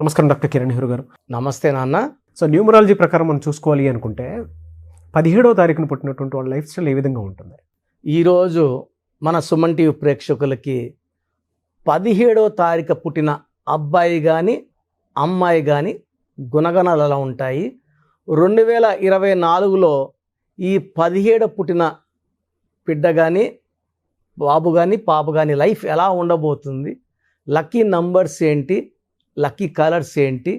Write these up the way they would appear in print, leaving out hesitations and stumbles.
నమస్కారం డాక్టర్ కిరణ్ నెహ్రూ గారు. నమస్తే నాన్న. సో న్యూమరాలజీ ప్రకారం మనం చూసుకోవాలి అనుకుంటే 17వ తారీఖున పుట్టినటువంటి వాళ్ళ లైఫ్ స్టైల్ ఏ విధంగా ఉంటుంది? ఈరోజు మన సుమన్ టీవీ ప్రేక్షకులకి 17వ తారీఖు పుట్టిన అబ్బాయి కానీ అమ్మాయి కానీ గుణగణాలు ఎలా ఉంటాయి, 2024లో ఈ 17 పుట్టిన బిడ్డ కానీ బాబు కానీ పాప కానీ లైఫ్ ఎలా ఉండబోతుంది, లక్కీ నంబర్స్ ఏంటి, లక్కీ కలర్స్ ఏంటి,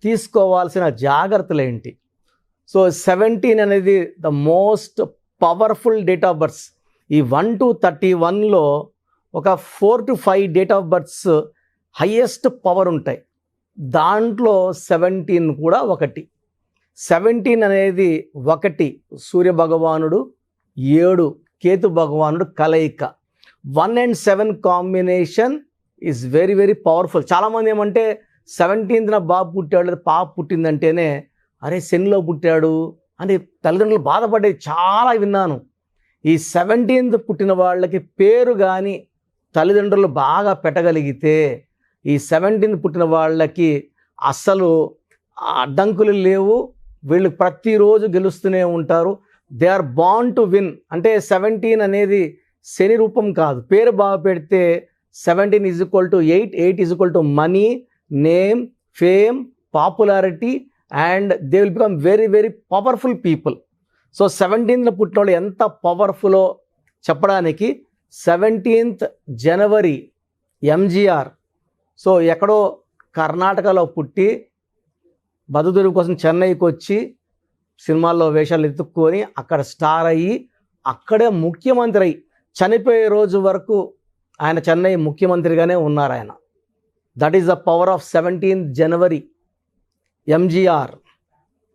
తీసుకోవాల్సిన జాగ్రత్తలు ఏంటి. సో 17 అనేది the most powerful date of births. ఈ 1 to 31లో ఒక 4 to 5 date of births highest power ఉంటాయి. దాంట్లో 17 కూడా ఒకటి. 17 అనేది 1 సూర్య భగవానుడు, 7 కేతు భగవానుడు కలయిక. 1 and 7 combination is very very powerful. చాలామంది ఏమంటే 17న బాబు పుట్టాడు లేదా పాప పుట్టిందంటేనే అరే శనిలో పుట్టాడు అని తల్లిదండ్రులు బాధపడేది చాలా విన్నాను. ఈ 17th పుట్టిన వాళ్ళకి పేరు కానీ తల్లిదండ్రులు బాగా పెట్టగలిగితే ఈ 17th పుట్టిన వాళ్ళకి అస్సలు అడ్డంకులు లేవు. వీళ్ళు ప్రతిరోజు గెలుస్తూనే ఉంటారు. They are born to win. అంటే 17 అనేది శని రూపం కాదు. పేరు బాగా పెడితే 17 is equal to 8, 8 is equal to money, name, fame, popularity and they will become very very powerful people. So 17th పుట్టిన వాళ్ళు ఎంత పవర్ఫుల్లో చెప్పడానికి 17th జనవరి ఎంజీఆర్ సో ఎక్కడో కర్ణాటకలో పుట్టి బతుకుదెరువు కోసం చెన్నైకి వచ్చి సినిమాల్లో వేషాలు ఎత్తుక్కొని అక్కడ స్టార్ అయ్యి అక్కడే ముఖ్యమంత్రి అయ్యి చనిపోయే రోజు వరకు ఆయన చెన్నై ముఖ్యమంత్రిగానే ఉన్నారు ఆయన. That is the power of 17th January MGR.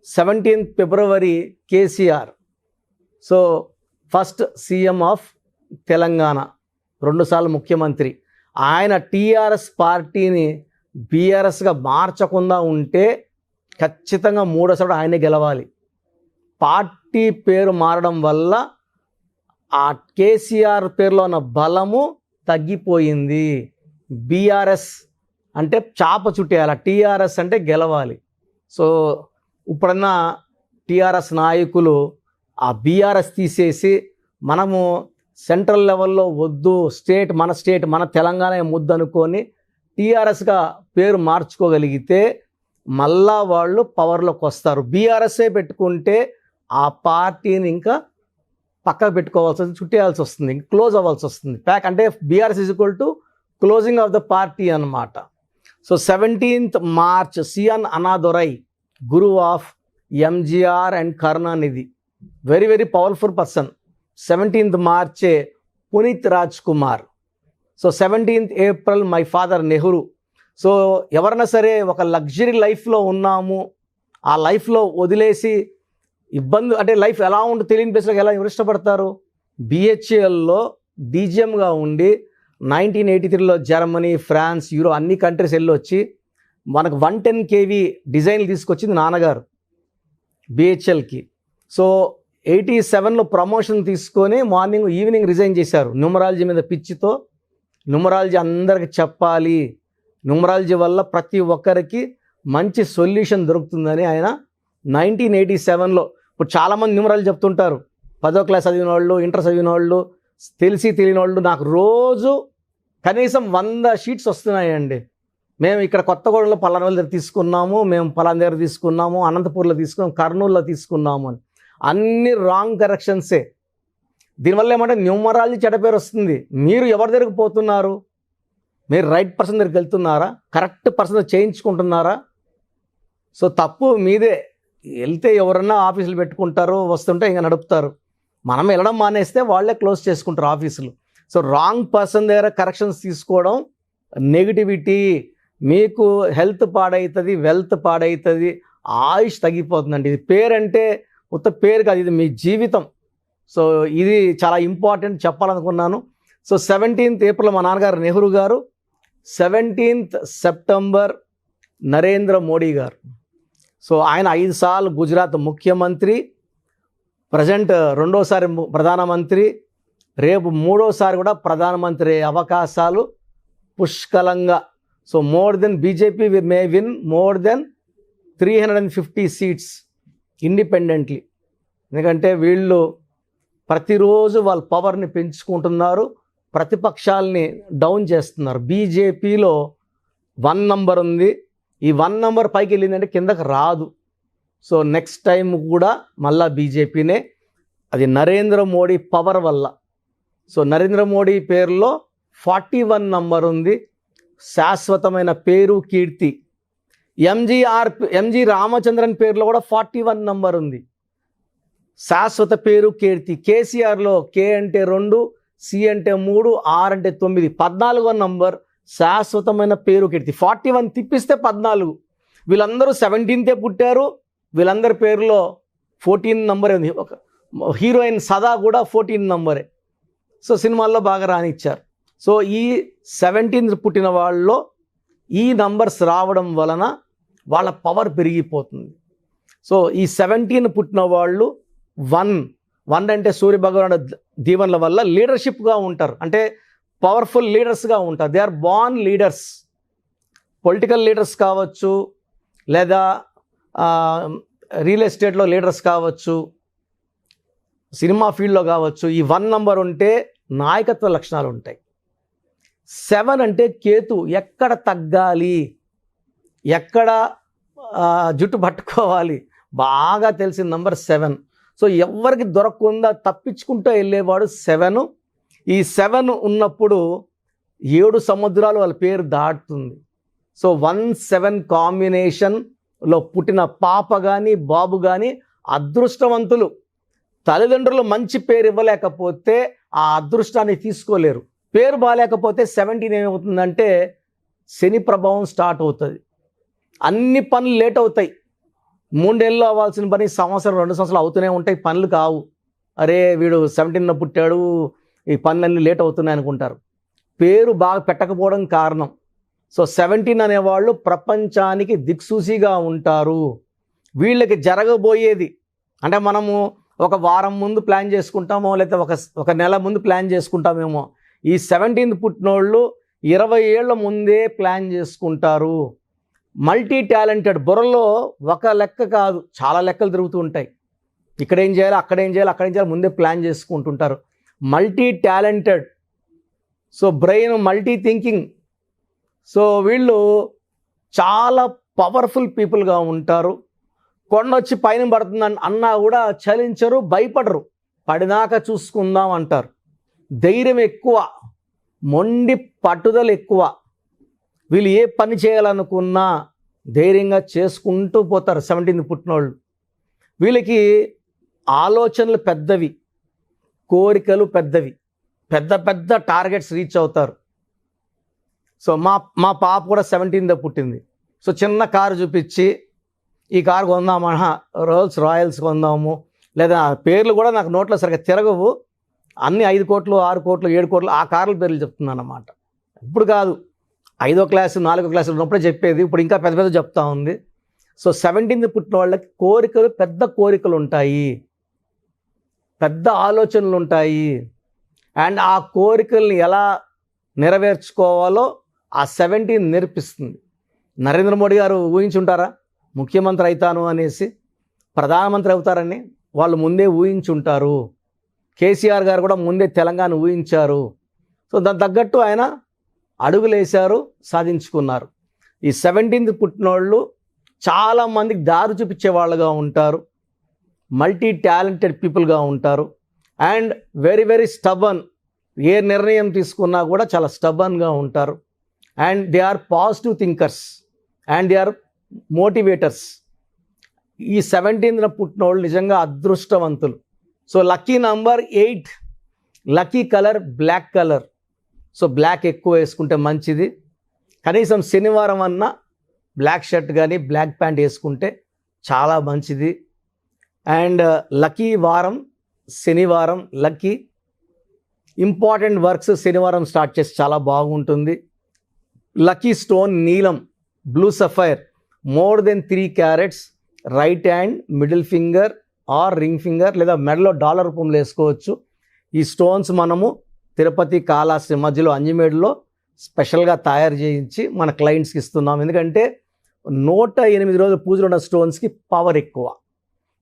17th February KCR. So first CM of Telangana, 2 సార్లు ముఖ్యమంత్రి. ఆయన టీఆర్ఎస్ పార్టీని బీఆర్ఎస్గా మార్చకుండా ఉంటే ఖచ్చితంగా 3వసారి ఆయనే గెలవాలి. పార్టీ పేరు మారడం వల్ల ఆ కేసీఆర్ పేరులో ఉన్న బలము తగ్గిపోయింది. బీఆర్ఎస్ అంటే చాప చుట్టేయాలి, టీఆర్ఎస్ అంటే గెలవాలి. సో ఇప్పుడున్న టీఆర్ఎస్ నాయకులు ఆ బీఆర్ఎస్ తీసేసి మనము సెంట్రల్ లెవెల్లో వద్దు, మన స్టేట్ మన తెలంగాణ ముద్దు అనుకొని టీఆర్ఎస్గా పేరు మార్చుకోగలిగితే మళ్ళా వాళ్ళు పవర్లోకి వస్తారు. బీఆర్ఎస్ఏ పెట్టుకుంటే ఆ పార్టీని ఇంకా పక్కకు పెట్టుకోవాల్సి వస్తుంది, చుట్టేయాల్సి వస్తుంది, క్లోజ్ అవ్వాల్సి వస్తుంది. ప్యాక్ అంటే BRS is equal to closing of the party అన్నమాట. So 17th March C N Annadurai, గురువు of MGR and Karunanidhi, very very powerful person. 17th మార్చే Puneeth Raj Kumar. So 17th April my father Nehru. So ఎవరైనా సరే ఒక లగ్జరీ లైఫ్లో ఉన్నాము, ఆ లైఫ్లో వదిలేసి ఇబ్బంది అంటే లైఫ్ ఎలా ఉంటుందో తెలియని ప్లేస్లోకి ఎలా ఇష్టపడతారు. బిహెచ్ఎల్లో డీజీఎంగా ఉండి 1983లో జర్మనీ, ఫ్రాన్స్, యూరో అన్ని కంట్రీస్ వెళ్ళి వచ్చి మనకు 110 kV డిజైన్లు తీసుకొచ్చింది నాన్నగారు బిహెచ్ఎల్కి. సో 87లో ప్రమోషన్ తీసుకొని ఈవినింగ్ రిజైన్ చేశారు. న్యూమరాలజీ మీద పిచ్చితో. న్యూమరాలజీ అందరికి చెప్పాలి, న్యూమరాలజీ వల్ల ప్రతి ఒక్కరికి మంచి సొల్యూషన్ దొరుకుతుందని ఆయన 1987లో. ఇప్పుడు చాలామంది న్యూమరాలజీ చెప్తుంటారు, 10వ క్లాస్ చదివిన వాళ్ళు, ఇంటర్ చదివిన వాళ్ళు, తెలియని వాళ్ళు. నాకు రోజు కనీసం 100 షీట్స్ వస్తున్నాయండి. మేము ఇక్కడ కొత్తగూడెంలో పలానా దగ్గర తీసుకున్నాము, మేము పలానా దగ్గర తీసుకున్నాము, అనంతపూర్లో తీసుకున్నాము, కర్నూలులో తీసుకున్నాము అని. అన్ని రాంగ్ కరెక్షన్సే. దీనివల్ల ఏమంటే న్యూమరాలజీ చెడ్డ పేరు వస్తుంది. మీరు ఎవరి దగ్గరికి పోతున్నారు? మీరు రైట్ పర్సన్ దగ్గరికి వెళ్తున్నారా? Correct person చేయించుకుంటున్నారా? సో తప్పు మీదే. వెళ్తే ఎవరన్నా ఆఫీసులు పెట్టుకుంటారు, వస్తుంటే ఇంకా నడుపుతారు. మనం వెళ్ళడం మానేస్తే వాళ్ళే క్లోజ్ చేసుకుంటారు ఆఫీసులు. సో రాంగ్ పర్సన్ దగ్గర కరెక్షన్స్ తీసుకోవడం నెగిటివిటీ. మీకు హెల్త్ పాడవుతుంది, వెల్త్ పాడవుతుంది, ఆయుష్ తగ్గిపోతుందండి. ఇది పేరంటే ఉత్త పేరు కాదు, ఇది మీ జీవితం. సో ఇది చాలా ఇంపార్టెంట్ చెప్పాలనుకున్నాను. సో 17th ఏప్రిల్ మా నాన్నగారు నెహ్రూ గారు, 17th సెప్టెంబర్ నరేంద్ర మోడీ గారు. సో ఆయన 5 సార్లు గుజరాత్ ముఖ్యమంత్రి, ప్రజెంట్ 2వసారి ప్రధానమంత్రి, రేపు 3వసారి కూడా ప్రధానమంత్రి అవకాశాలు పుష్కలంగా so BJP may win more than 350 seats independently. ఎందుకంటే వీళ్ళు ప్రతిరోజు వాళ్ళ పవర్ని పెంచుకుంటున్నారు, ప్రతిపక్షాలని డౌన్ చేస్తున్నారు. బీజేపీలో 1 నంబర్ ఉంది, ఈ 1 నంబర్ పైకి వెళ్ళిందంటే కిందకి రాదు. సో నెక్స్ట్ టైం కూడా మళ్ళా బీజేపీనే, అది నరేంద్ర మోడీ పవర్ వల్ల. సో నరేంద్ర మోడీ పేరులో 41 నంబర్ ఉంది, శాశ్వతమైన పేరు కీర్తి. ఎంజీ రామచంద్రన్ పేరులో కూడా 41 నంబర్ ఉంది, శాశ్వత పేరు కీర్తి. కేసీఆర్లో కే అంటే 2, సి అంటే 3, ఆర్ అంటే 9, 14వ నంబర్ శాశ్వతమైన పేరు కీర్తి. 41 తిప్పిస్తే 14. వీళ్ళందరూ 17th పుట్టారు, వీళ్ళందరి పేరులో 14 నంబరే ఉంది. ఒక హీరోయిన్ సదా కూడా 14 నంబరే. సో సినిమాల్లో బాగా రానిచ్చారు. సో ఈ 17th పుట్టిన వాళ్ళలో ఈ నంబర్స్ రావడం వలన వాళ్ళ పవర్ పెరిగిపోతుంది. సో ఈ 17 పుట్టిన వాళ్ళు 1 అంటే సూర్య భగవానుడు దీవెనల వల్ల లీడర్షిప్గా ఉంటారు, అంటే పవర్ఫుల్ లీడర్స్గా ఉంటారు. They are born leaders. Political leaders కావచ్చు, లేదా రియల్ ఎస్టేట్లో లీడర్స్ కావచ్చు, సినిమా ఫీల్డ్లో కావచ్చు. ఈ 1 నంబర్ ఉంటే నాయకత్వ లక్షణాలు ఉంటాయి. 7 అంటే కేతు, ఎక్కడ తగ్గాలి, ఎక్కడ జుట్టు పట్టుకోవాలి బాగా తెలిసిన నంబర్ 7. సో ఎవరికి దొరకకుండా తప్పించుకుంటూ వెళ్ళేవాడు 7. ఈ 7 ఉన్నప్పుడు 7 సముద్రాలు వాళ్ళ పేరు దాటుతుంది. సో 1-7 కాంబినేషన్లో పుట్టిన పాప కానీ బాబు కానీ అదృష్టవంతులు. తల్లిదండ్రులు మంచి పేరు ఇవ్వలేకపోతే ఆ అదృష్టాన్ని తీసుకోలేరు. పేరు బాగాలేకపోతే 17 ఏమవుతుందంటే శని ప్రభావం స్టార్ట్ అవుతుంది. అన్ని పనులు లేట్ అవుతాయి. 3 ఏళ్ళు అవ్వాల్సిన పని 1 సంవత్సరం 2 సంవత్సరాలు అవుతూనే ఉంటాయి, పనులు కావు. అరే వీడు 17 పుట్టాడు, ఈ పనులన్నీ లేట్ అవుతున్నాయి అనుకుంటారు. పేరు బాగా పెట్టకపోవడం కారణం. సో 17 అనేవాళ్ళు ప్రపంచానికి దిక్సూచిగా ఉంటారు. వీళ్ళకి జరగబోయేది అంటే మనము ఒక వారం ముందు ప్లాన్ చేసుకుంటామో, లేకపోతే ఒక నెల ముందు ప్లాన్ చేసుకుంటామేమో. ఈ 17th పుట్టినోళ్ళు 20 ఏళ్ల ముందే ప్లాన్ చేసుకుంటారు. మల్టీ టాలెంటెడ్, బుర్రలో ఒక లెక్క కాదు చాలా లెక్కలు తిరుగుతూ ఉంటాయి. ఇక్కడ ఏం చేయాలి, అక్కడ ఏం చేయాలి, అక్కడ ఏం చేయాలి ముందే ప్లాన్ చేసుకుంటుంటారు. Multi talented. So brain multi thinking. So వీళ్ళు చాలా పవర్ఫుల్ పీపుల్గా ఉంటారు. కొండొచ్చి పైన పడుతుందని అన్నా కూడా చలించరు, భయపడరు. పడినాక చూసుకుందాం అంటారు. ధైర్యం ఎక్కువ, మొండి పట్టుదల ఎక్కువ. వీళ్ళు ఏ పని చేయాలనుకున్నా ధైర్యంగా చేసుకుంటూ పోతారు 17th పుట్టినోళ్ళు. వీళ్ళకి ఆలోచనలు పెద్దవి, కోరికలు పెద్దవి, పెద్ద పెద్ద టార్గెట్స్ రీచ్ అవుతారు. సో మా పాప కూడా 17th పుట్టింది. సో చిన్న కారు చూపించి ఈ కారు కొందామా, రోల్స్ రాయల్స్ కొందాము, లేదా పేర్లు కూడా నాకు నోట్లో సరిగ్గా తిరగవు, అన్ని 5 కోట్లు 6 కోట్లు 7 కోట్లు ఆ కార్ల పేర్లు చెప్తున్నాను అన్నమాట. ఇప్పుడు కాదు, 5వ క్లాసు 4వ క్లాసు ఉన్నప్పుడే చెప్పేది, ఇప్పుడు ఇంకా పెద్ద పెద్ద చెప్తా ఉంది. సో 17th పుట్టిన వాళ్ళకి కోరికలు, పెద్ద కోరికలు ఉంటాయి, పెద్ద ఆలోచనలు ఉంటాయి. అండ్ ఆ కోరికల్ని ఎలా నెరవేర్చుకోవాలో ఆ 17 నేర్పిస్తుంది. నరేంద్ర మోడీ గారు ఊహించుంటారా ముఖ్యమంత్రి అవుతాను అనేసి, ప్రధానమంత్రి అవుతారని వాళ్ళు ముందే ఊహించుంటారు. కేసీఆర్ గారు కూడా ముందే తెలంగాణ ఊహించారు. సో దానికి తగ్గట్టు ఆయన అడుగులేశారు, సాధించుకున్నారు. ఈ 17th పుట్టినోళ్ళు చాలామందికి దారి చూపించే వాళ్ళుగా ఉంటారు, మల్టీ టాలెంటెడ్ పీపుల్గా ఉంటారు. And very very stubborn. ఏ నిర్ణయం తీసుకున్నా కూడా చాలా స్టబన్గా ఉంటారు. And they are positive thinkers and they are motivators. ఈ 17th పుట్టినోళ్ళు నిజంగా అదృష్టవంతులు. So lucky number 8, lucky colour black colour. So black ఎక్కువ వేసుకుంటే మంచిది. కనీసం శనివారం అన్నా బ్లాక్ షర్ట్ కానీ బ్లాక్ ప్యాంట్ వేసుకుంటే చాలా మంచిది. అండ్ లక్కీ వారం శనివారం, లక్కీ. ఇంపార్టెంట్ వర్క్స్ శనివారం స్టార్ట్ చేసి చాలా బాగుంటుంది. లక్కీ స్టోన్ నీలం, blue sapphire, more than 3 carats, right hand, middle finger are ring finger, లేదా మెడలో డాలర్ రూపంలో వేసుకోవచ్చు. ఈ స్టోన్స్ మనము తిరుపతి, కాళహస్తి మధ్యలో అంజిమేడులో స్పెషల్గా తయారు చేయించి మన క్లయింట్స్కి ఇస్తున్నాం. ఎందుకంటే 108 రోజులు పూజలు ఉన్న స్టోన్స్కి పవర్ ఎక్కువ.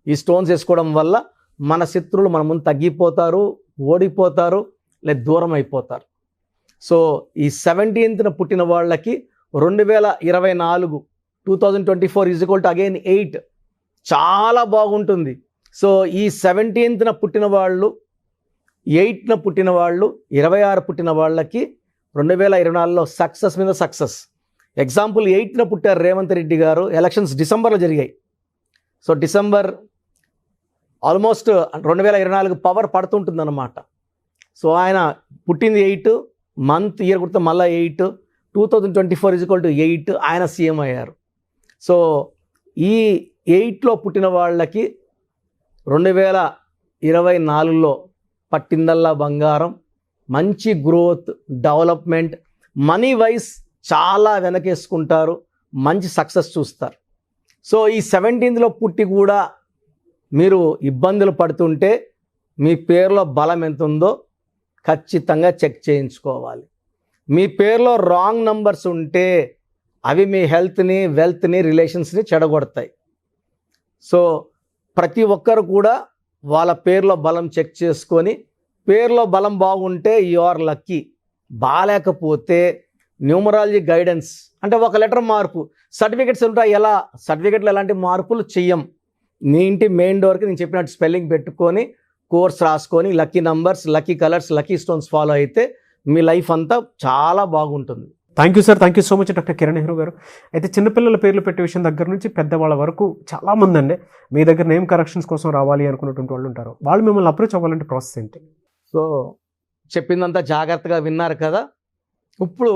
ఈ స్టోన్స్ వేసుకోవడం వల్ల మన శత్రువులు మన ముందు తగ్గిపోతారు, ఓడిపోతారు, లేదా దూరం అయిపోతారు. సో ఈ 17th పుట్టిన వాళ్ళకి 2024 2024 ఈజ్ ఈక్వల్ టు అగైన్ 8 చాలా బాగుంటుంది. సో ఈ 17th పుట్టిన వాళ్ళు, 8th పుట్టిన వాళ్ళు, 26 పుట్టిన వాళ్ళకి 2024లో సక్సెస్ మీద సక్సెస్. ఎగ్జాంపుల్ 8th పుట్టారు రేవంత్ రెడ్డి గారు, ఎలక్షన్స్ డిసెంబర్లో జరిగాయి. సో డిసెంబర్ ఆల్మోస్ట్ 2024 పవర్ పడుతుంటుంది అన్నమాట. సో ఆయన పుట్టింది 8 మంత్ ఇయర్ గుర్తు మళ్ళీ 8 2024 ఈజ్ ఈక్వల్ టు 8 ఆయన సీఎం అయ్యారు. సో ఈ 8లో పుట్టిన వాళ్ళకి 2024లో పట్టిందల్లా బంగారం, మంచి గ్రోత్, డెవలప్మెంట్, మనీ వైజ్ చాలా వెనకేసుకుంటారు, మంచి సక్సెస్ చూస్తారు. సో ఈ 17th పుట్టి కూడా మీరు ఇబ్బందులు పడుతుంటే మీ పేరులో బలం ఎంత ఉందో ఖచ్చితంగా చెక్ చేయించుకోవాలి. మీ పేరులో రాంగ్ నంబర్స్ ఉంటే అవి మీ హెల్త్ని, వెల్త్ని, రిలేషన్స్ని చెడగొడతాయి. సో ప్రతి ఒక్కరు కూడా వాళ్ళ పేరులో బలం చెక్ చేసుకొని, పేరులో బలం బాగుంటే యు ఆర్ లక్కీ, బాగాలేకపోతే న్యూమరాలజీ గైడెన్స్ అంటే ఒక లెటర్ మార్పు, సర్టిఫికెట్స్ ఉంటాయి. ఎలా సర్టిఫికెట్లు ఎలాంటి మార్పులు చెయ్యం. మీ ఇంటి మెయిన్ డోర్కి నేను చెప్పినట్టు స్పెల్లింగ్ పెట్టుకొని కోర్స్ రాసుకొని lucky numbers, lucky colours, lucky stones follow అయితే మీ లైఫ్ అంతా చాలా బాగుంటుంది. Thank you sir, thank you so much doctor Kiran Nehru గారు. అయితే చిన్నపిల్లల పేర్లు పెట్టే విషయం దగ్గర నుంచి పెద్దవాళ్ళ వరకు చాలామంది అండి మీ దగ్గర నేమ్ కరెక్షన్స్ కోసం రావాలి అనుకున్నటువంటి వాళ్ళు ఉంటారు. వాళ్ళు మిమ్మల్ని అప్రోచ్ అవ్వాలంటే ప్రాసెస్ ఏంటి? సో చెప్పిందంతా జాగ్రత్తగా విన్నారు కదా. ఇప్పుడు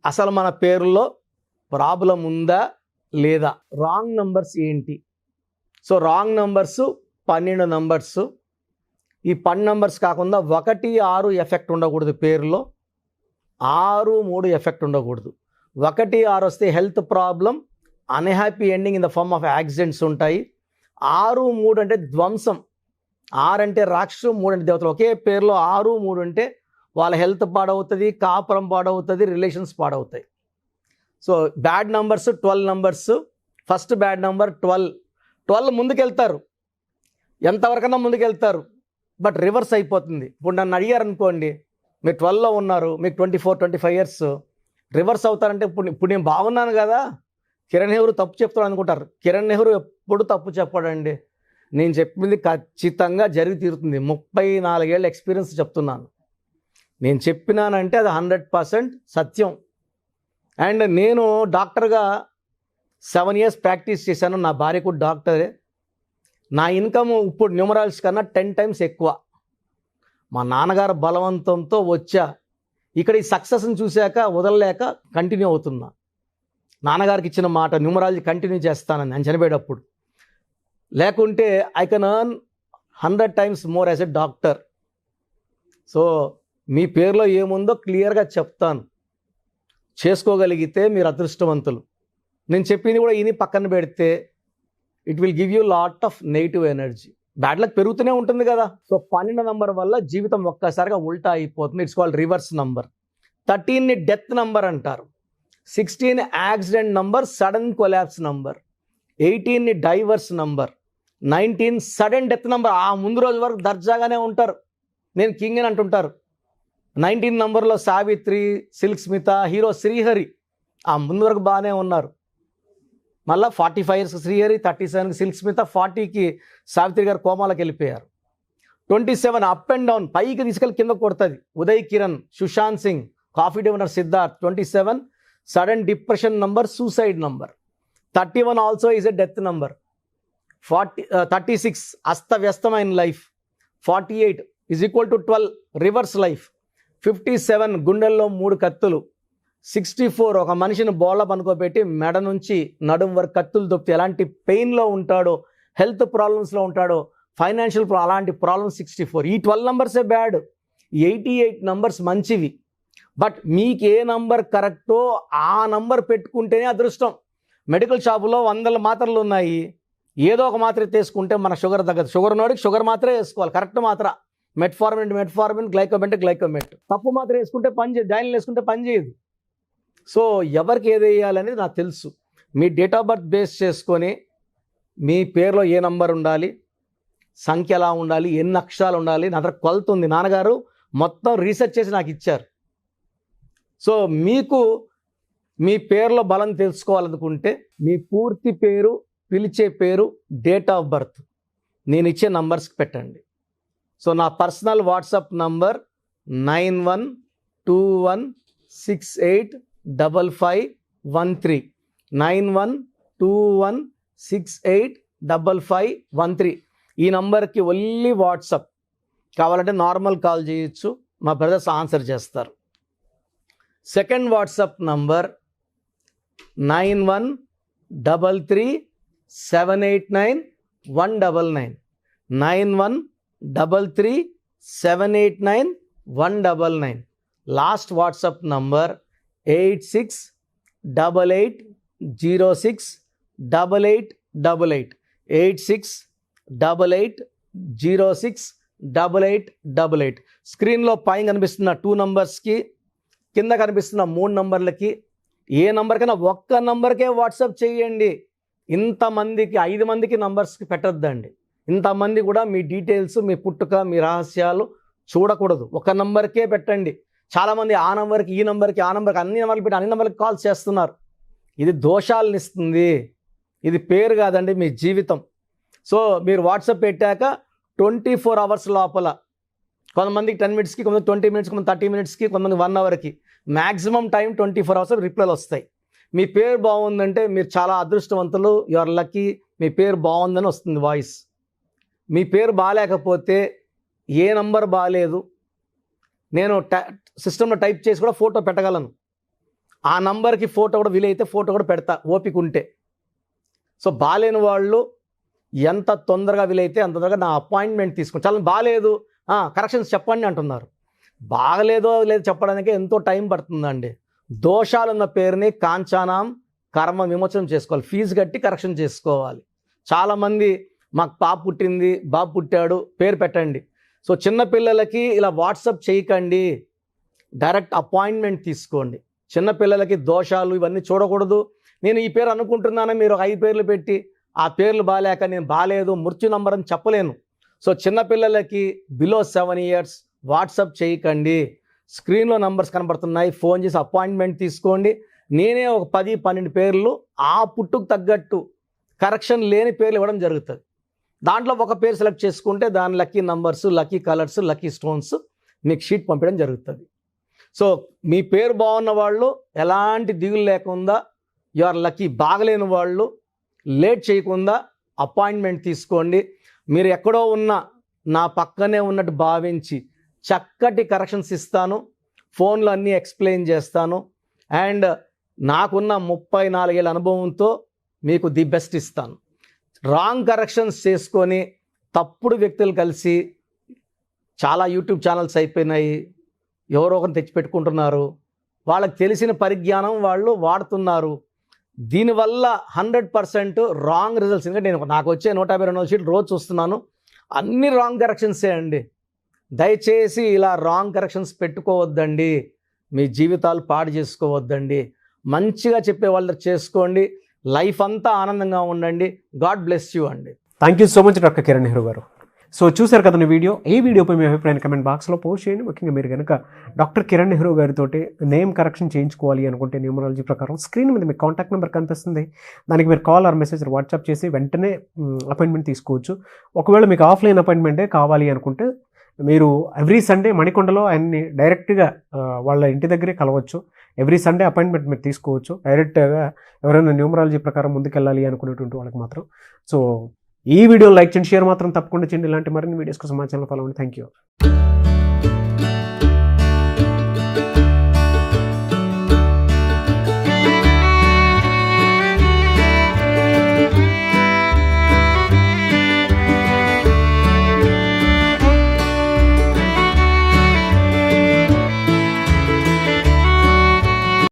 అసలు మన పేరులో ప్రాబ్లం ఉందా లేదా, రాంగ్ నంబర్స్ ఏంటి? So wrong numbers 12 numbers. ఈ 10 నంబర్స్ కాకుండా 1, 6 ఎఫెక్ట్ ఉండకూడదు పేరులో, 6, 3 ఎఫెక్ట్ ఉండకూడదు. 1, 6 వస్తే health problem, unhappy ending in the form of accidents ఉంటాయి. 6, 3 అంటే ధ్వంసం. 6 అంటే రాక్షసు, 3 అంటే దేవతలు. ఒకే పేరులో 6, 3 అంటే వాళ్ళ హెల్త్ పాడవుతుంది, కాపురం పాడవుతుంది, రిలేషన్స్ పాడవుతాయి. So bad numbers 12 numbers. First bad number 12 ముందుకెళ్తారు, ఎంతవరకన్నా ముందుకెళ్తారు, బట్ రివర్స్ అయిపోతుంది. ఇప్పుడు నన్ను అడిగారు అనుకోండి, మీరు 12లో ఉన్నారు, మీకు 24, 25 ఇయర్స్, రివర్స్ అవుతారంటే ఇప్పుడు నేను బాగున్నాను కదా, కిరణ్ నెహ్రూ తప్పు చెప్తాడు అనుకుంటారు. కిరణ్ నెహ్రూ ఎప్పుడు తప్పు చెప్పాడండి. నేను చెప్పింది ఖచ్చితంగా జరిగి తీరుతుంది. 34 ఏళ్ళ ఎక్స్పీరియన్స్ చెప్తున్నాను. నేను చెప్పినానంటే అది 100% సత్యం. అండ్ నేను డాక్టర్గా 7 ఇయర్స్ ప్రాక్టీస్ చేశాను. నా భార్య కూడా డాక్టరే. నా ఇన్కమ్ ఇప్పుడు న్యూమరాలజీ కన్నా 10 టైమ్స్ ఎక్కువ. మా నాన్నగారు బలవంతంతో వచ్చా. ఇక్కడ ఈ సక్సెస్ని చూశాక వదలలేక కంటిన్యూ అవుతున్నా. నాన్నగారికి ఇచ్చిన మాట న్యూమరాలజీ కంటిన్యూ చేస్తానని నేను చనిపోయేటప్పుడు. లేకుంటే I can earn 100 times more as a doctor. So మీ పేరులో ఏముందో క్లియర్గా చెప్తాను. చేసుకోగలిగితే మీరు అదృష్టవంతులు. నేను చెప్పింది కూడా ఈయన పక్కన పెడితే it will give you lot of negative energy. Bad luck పెరుగుతూనే ఉంటుంది కదా. సో 12 నంబర్ వల్ల జీవితం ఒక్కసారిగా ఉల్టా అయిపోతుంది. It's called reverse number. 13ని డెత్ నంబర్ అంటారు. 16 accident number, sudden collapse number. 18ని divorce number. 19 sudden death number. ఆ ముందు రోజు వరకు దర్జాగానే ఉంటారు, నేను కింగ్ అని అంటుంటారు. 19 నంబర్లో సావిత్రి, సిల్క్ స్మిత, హీరో శ్రీహరి ఆ ముందు వరకు బాగానే ఉన్నారు. మళ్ళీ 45 ఇయర్స్కి శ్రీహరి, 37కి సిల్క్ స్మిత, 40కి సావిత్రి గారు కోమాలకు వెళ్ళిపోయారు. 27 అప్ అండ్ డౌన్, పైకి తీసుకెళ్ళి కింద కొడుతుంది. Uday Kiran, Sushant Singh, coffee day owner Siddharth. 27 sudden depression number, suicide number. 31 also is a death number. 36 అస్తవ్యస్తమైన life. 48 is equal to 12 reverse life. 57 గుండెల్లో 3 కత్తులు. 64 ఒక మనిషిని బోళ్ళ పనుకోబెట్టి మెడ నుంచి నడుం వరకు కత్తులు దొప్పితే ఎలాంటి పెయిన్లో ఉంటాడో, హెల్త్ ప్రాబ్లమ్స్లో ఉంటాడో, ఫైనాన్షియల్ అలాంటి ప్రాబ్లమ్స్ 64. ఈ 12 నంబర్సే బ్యాడ్. 88 నంబర్స్ మంచివి. బట్ మీకు ఏ నంబర్ కరెక్టో ఆ నంబర్ పెట్టుకుంటేనే అదృష్టం. మెడికల్ షాపులో 100 మాత్రలు ఉన్నాయి, ఏదో ఒక మాత్ర తీసుకుంటే మన షుగర్ తగ్గదు. షుగర్ ఉన్నోడికి షుగర్ మాత్రమే వేసుకోవాలి, కరెక్ట్ మాత్ర. మెట్ఫార్మిన్, గ్లైకోమెట్. తప్పు మాత్రం వేసుకుంటే పని చేయదు, డైనిల్ వేసుకుంటే పని చేయదు. సో ఎవరికి ఏది వేయాలనేది నాకు తెలుసు. మీ డేట్ ఆఫ్ బర్త్ బేస్ చేసుకొని మీ పేరులో ఏ నంబర్ ఉండాలి, సంఖ్య ఎలా ఉండాలి, ఎన్ని అక్షరాలు ఉండాలి, నా దగ్గర కొలత ఉంది. నాన్నగారు మొత్తం రీసెర్చ్ చేసి నాకు ఇచ్చారు. సో మీకు మీ పేరులో బలం తెలుసుకోవాలనుకుంటే మీ పూర్తి పేరు, పిలిచే పేరు, డేట్ ఆఫ్ బర్త్ నేను ఇచ్చే నంబర్స్కి పెట్టండి. సో నా పర్సనల్ వాట్సాప్ నంబర్ 9121685513 9121685513. ఈ నంబర్కి ఓన్లీ వాట్సాప్. కావాలంటే నార్మల్ కాల్ చేయొచ్చు, మా బ్రదర్స్ ఆన్సర్ చేస్తారు. Second WhatsApp number 9133789199 9133789199. Last WhatsApp number 8688068888 8688068888. స్క్రీన్లో పైన కనిపిస్తున్న 2 నంబర్స్కి, కింద కనిపిస్తున్న 3 నంబర్లకి, ఏ నంబర్కైనా ఒక్క నంబర్కే వాట్సాప్ చేయండి. ఇంతమందికి 5 మందికి నంబర్స్కి పెట్టద్దండి. ఇంతమంది కూడా మీ డీటెయిల్స్, మీ పుట్టుక, మీ రహస్యాలు చూడకూడదు. ఒక నంబర్కే పెట్టండి. చాలామంది ఆ నంబర్కి, ఈ నంబర్కి, ఆ నంబర్కి, అన్ని నంబర్లు పెట్టి అన్ని నంబర్కి కాల్స్ చేస్తున్నారు. ఇది దోషాలను ఇస్తుంది. ఇది పేరు కాదండి, మీ జీవితం. సో మీరు వాట్సాప్ పెట్టాక 24 అవర్స్ లోపల, కొంతమందికి 10 మినిట్స్కి, కొంతమంది 20 మినిట్స్కి, కొంతమంది 30 మినిట్స్కి, కొంతమంది 1 అవర్కి, మ్యాక్సిమం టైం 24 అవర్స్ రిప్లైలు వస్తాయి. మీ పేరు బాగుందంటే మీరు చాలా అదృష్టవంతులు, యు ఆర్ లక్కీ. మీ పేరు బాగుందని వస్తుంది వాయిస్. మీ పేరు బాగాలేకపోతే, ఏ నంబర్ బాగాలేదు, నేను సిస్టంలో టైప్ చేసి కూడా ఫోటో పెట్టగలను. ఆ నంబర్కి ఫోటో కూడా వీలైతే ఫోటో కూడా పెడతా, ఓపిక ఉంటే. సో బాగాలేని వాళ్ళు ఎంత తొందరగా వీలైతే అంత తొందరగా నా అపాయింట్మెంట్ తీసుకుని, చాలా బాగాలేదు కరెక్షన్స్ చెప్పండి అంటున్నారు. బాగలేదో లేదో చెప్పడానికి ఎంతో టైం పడుతుందండి. దోషాలున్న పేరుని కాంచానాం కర్మ విమోచనం చేసుకోవాలి, ఫీజు కట్టి కరెక్షన్ చేసుకోవాలి. చాలామంది మాకు పాప పుట్టింది, బాబు పుట్టాడు, పేరు పెట్టండి. సో చిన్నపిల్లలకి ఇలా వాట్సాప్ చేయకండి, డైరెక్ట్ అపాయింట్మెంట్ తీసుకోండి. చిన్నపిల్లలకి దోషాలు ఇవన్నీ చూడకూడదు. నేను ఈ పేరు అనుకుంటున్నాను, మీరు 5 పేర్లు పెట్టి ఆ పేర్లు బాగాలేక నేను బాగాలేదు మృత్యు నంబర్ అని చెప్పలేను. సో చిన్నపిల్లలకి బిలో 7 ఇయర్స్ వాట్సాప్ చేయకండి. స్క్రీన్లో నంబర్స్ కనబడుతున్నాయి, ఫోన్ చేసి అపాయింట్మెంట్ తీసుకోండి. నేనే ఒక 10-12 పేర్లు ఆ పుట్టుకు తగ్గట్టు కరెక్షన్ లేని పేర్లు ఇవ్వడం జరుగుతుంది. దాంట్లో ఒక పేరు సెలెక్ట్ చేసుకుంటే దాని lucky numbers, lucky colours, lucky stones మీకు షీట్ పంపించడం జరుగుతుంది. సో మీ పేరు బాగున్న వాళ్ళు ఎలాంటి దిగులు లేకుండా యు ఆర్ లక్కీ. బాగలేని వాళ్ళు లేట్ చేయకుండా అపాయింట్మెంట్ తీసుకోండి. మీరు ఎక్కడో ఉన్న నా పక్కనే ఉన్నట్టు భావించి చక్కటి కరెక్షన్స్ ఇస్తాను, ఫోన్లో అన్నీ ఎక్స్ప్లెయిన్ చేస్తాను. అండ్ నాకున్న 34 ఏళ్ళ అనుభవంతో మీకు ది బెస్ట్ ఇస్తాను. రాంగ్ కరెక్షన్స్ చేసుకొని తప్పుడు వ్యక్తులు కలిసి చాలా యూట్యూబ్ ఛానల్స్ అయిపోయినాయి, ఎవరో ఒకరిని తెచ్చిపెట్టుకుంటున్నారు. వాళ్ళకి తెలిసిన పరిజ్ఞానం వాళ్ళు వాడుతున్నారు. దీనివల్ల 100% రాంగ్ రిజల్ట్స్. ఎందుకంటే నాకు వచ్చే 152 షీట్లు రోజు చూస్తున్నాను, అన్ని రాంగ్ కరెక్షన్సే అండి. దయచేసి ఇలా రాంగ్ కరెక్షన్స్ పెట్టుకోవద్దండి, మీ జీవితాలు పాడు చేసుకోవద్దండి. మంచిగా చెప్పే వాళ్ళు చేసుకోండి, లైఫ్ అంతా ఆనందంగా ఉండండి. గాడ్ బ్లెస్ యూ అండి. Thank you so much doctor Kiran Nehru గారు. సో చూశారు కదా వీడియో. ఈ వీడియోపై మీ అభిప్రాయాన్ని కమెంట్ బాక్స్లో పోస్ట్ చేయండి. ముఖ్యంగా మీరు కనుక డాక్టర్ కిరణ్ నెహ్రూ గారితో నేమ్ కరెక్షన్ చేయించుకోవాలి అనుకుంటే న్యూమరాలజీ ప్రకారం స్క్రీన్ మీద మీకు కాంటాక్ట్ నెంబర్ కనిపిస్తుంది, దానికి మీరు కాల్ ఆర్ మెసేజ్ వాట్సాప్ చేసి వెంటనే అపాయింట్మెంట్ తీసుకోవచ్చు. ఒకవేళ మీకు ఆఫ్లైన్ అపాయింట్మెంటే కావాలి అనుకుంటే మీరు ఎవ్రీ సండే మణికొండలో ఆయన్ని డైరెక్ట్గా వాళ్ళ ఇంటి దగ్గరే కలవచ్చు. ఎవ్రీ సండే అపాయింట్మెంట్ మీరు తీసుకోవచ్చు. డైరెక్ట్గా ఎవరైనా న్యూమరాలజీ ప్రకారం ముందుకెళ్ళాలి అనుకునేటువంటి వాళ్ళకి మాత్రం. సో ఈ వీడియో లైక్ చేయండి, షేర్ మాత్రం తప్పకుండా చేయండి. ఇలాంటి మరిన్ని వీడియోస్ కోసం మా ఛానల్ ఫాలో అవ్వండి. Thank you.